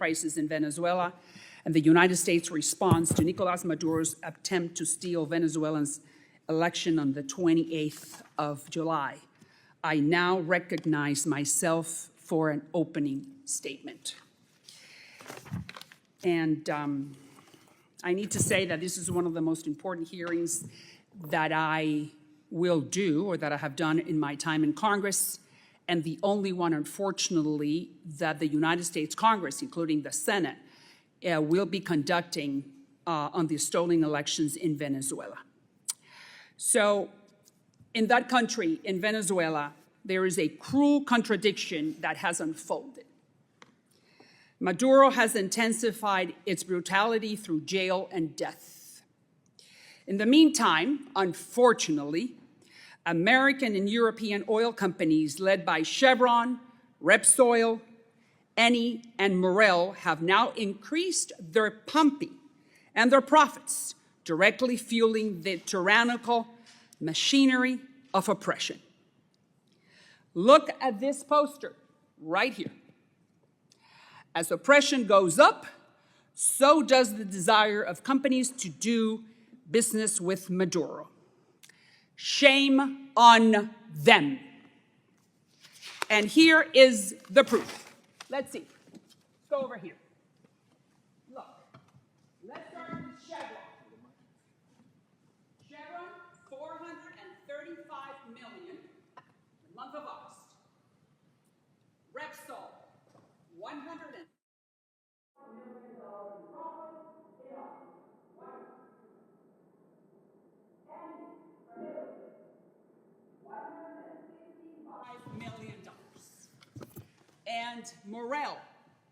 crisis in Venezuela and the United States' response to Nicolas Maduro's attempt to steal Venezuelans' election on the 28th of July, I now recognize myself for an opening statement. And I need to say that this is one of the most important hearings that I will do, or that I have done in my time in Congress, and the only one, unfortunately, that the United States Congress, including the Senate, will be conducting on the stolen elections in Venezuela. So in that country, in Venezuela, there is a cruel contradiction that has unfolded. Maduro has intensified its brutality through jail and death. In the meantime, unfortunately, American and European oil companies led by Chevron, Repsol, Eni, and Morel have now increased their pumping and their profits, directly fueling the tyrannical machinery of oppression. Look at this poster right here. As oppression goes up, so does the desire of companies to do business with Maduro. Shame on them. And here is the proof. Let's see. Let's go over here. Look. Let's start with Chevron. Chevron, $435 million in the month of August. Repsol, $100 million in profit in August. $155 million. And Morel,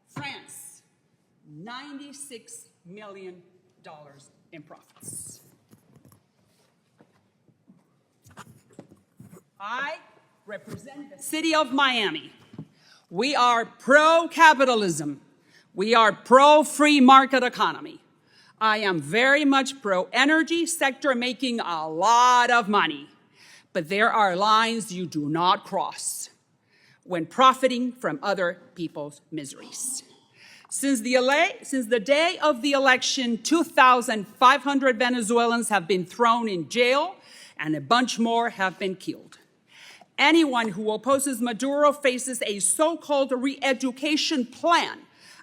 France, $96 million in profits. I represent the city of Miami. We are pro-capitalism. We are pro-free market economy. I am very much pro-energy sector, making a lot of money. But there are lines you do not cross when profiting from other people's miseries. Since the day of the election, 2,500 Venezuelans have been thrown in jail and a bunch more have been killed. Anyone who opposes Maduro faces a so-called re-education plan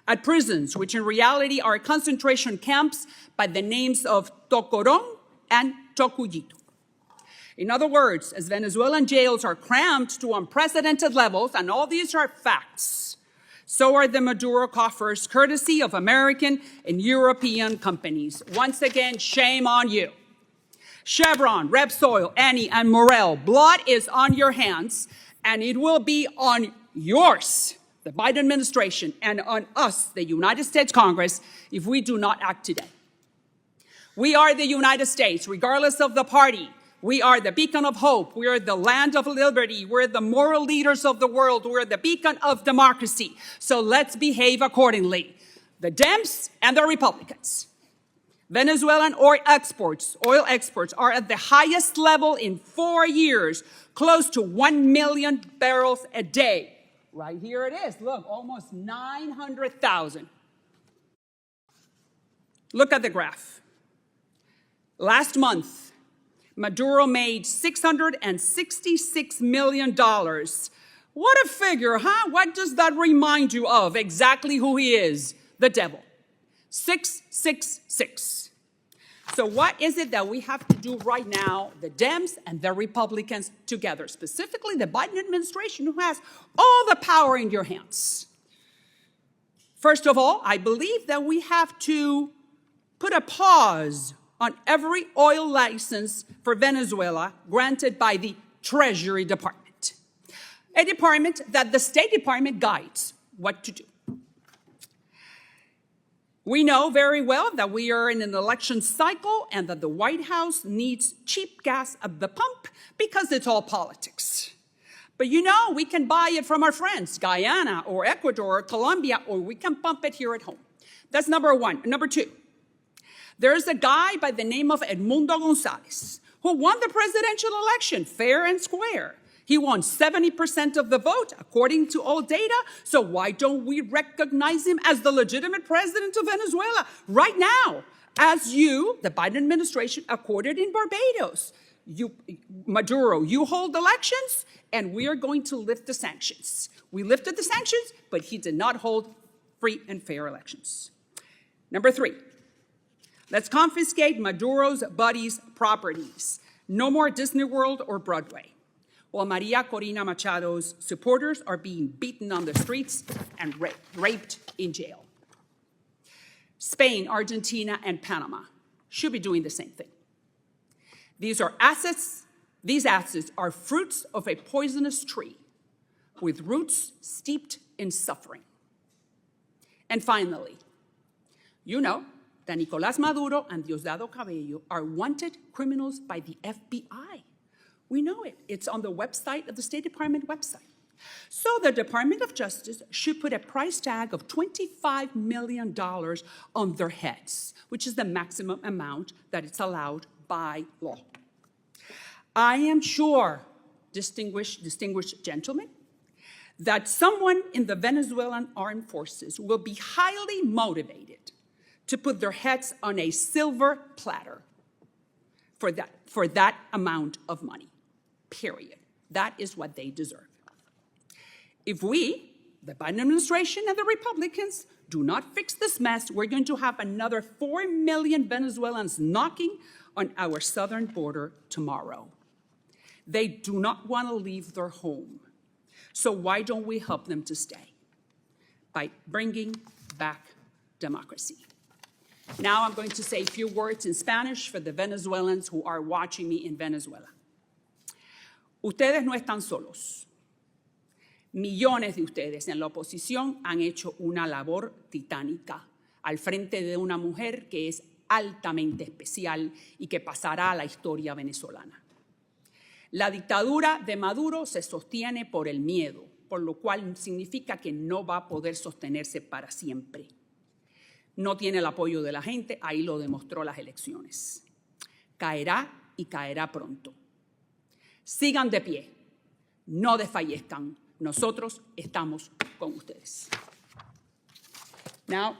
at prisons, which in reality are concentration camps by the names of Tocorón and Tocuyito. In other words, as Venezuelan jails are crammed to unprecedented levels, and all these are facts, so are the Maduro coffers, courtesy of American and European companies. Once again, shame on you. Chevron, Repsol, Eni, and Morel, blood is on your hands, and it will be on yours, the Biden administration, and on us, the United States Congress, if we do not act today. We are the United States, regardless of the party. We are the beacon of hope. We are the land of liberty. We're the moral leaders of the world. We're the beacon of democracy. So let's behave accordingly. The Dems and the Republicans. Venezuelan oil exports are at the highest level in 4 years, close to 1 million barrels a day. Right here it is. Look, almost 900,000. Look at the graph. Last month, Maduro made $666 million. What a figure, huh? What does that remind you of? Exactly who he is, the devil. 666. So what is it that we have to do right now, the Dems and the Republicans together, specifically the Biden administration, who has all the power in your hands? First of all, I believe that we have to put a pause on every oil license for Venezuela granted by the Treasury Department, a department that the State Department guides what to do. We know very well that we are in an election cycle and that the White House needs cheap gas at the pump because it's all politics. But you know, we can buy it from our friends, Guyana or Ecuador or Colombia, or we can pump it here at home. That's number one. Number two, there's a guy by the name of Edmundo Gonzalez who won the presidential election fair and square. He won 70% of the vote, according to all data. So why don't we recognize him as the legitimate president of Venezuela right now, as you, the Biden administration, accorded in Barbados? Maduro, you hold elections, and we are going to lift the sanctions. We lifted the sanctions, but he did not hold free and fair elections. Number 3, let's confiscate Maduro's buddies' properties. No more Disney World or Broadway, while Maria Corina Machado's supporters are being beaten on the streets and raped in jail. Spain, Argentina, and Panama should be doing the same thing. These assets are fruits of a poisonous tree with roots steeped in suffering. And finally, you know that Nicolás Maduro and Diosdado Cabello are wanted criminals by the FBI. We know it. It's on the website of the State Department website. So the Department of Justice should put a price tag of $25 million on their heads, which is the maximum amount that it's allowed by law. I am sure, distinguished gentlemen, that someone in the Venezuelan armed forces will be highly motivated to put their heads on a silver platter for that amount of money, period. That is what they deserve. If we, the Biden administration and the Republicans, do not fix this mess, we're going to have another 4 million Venezuelans knocking on our southern border tomorrow. They do not want to leave their home. So why don't we help them to stay? By bringing back democracy. Now I'm going to say a few words in Spanish for the Venezuelans who are watching me in Venezuela. Ustedes no están solos. Millones de ustedes en la oposición han hecho una labor titánica al frente de una mujer que es altamente especial y que pasará a la historia venezolana. La dictadura de Maduro se sostiene por el miedo, por lo cual significa que no va a poder sostenerse para siempre. No tiene el apoyo de la gente, ahí lo demostró las elecciones. Caerá y caerá pronto. Sigan de pie, no desfallezcan. Nosotros estamos con ustedes. Now,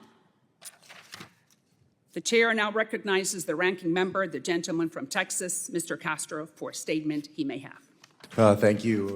the chair now recognizes the ranking member, the gentleman from Texas, Mr. Castro, for a statement he may have. Thank you.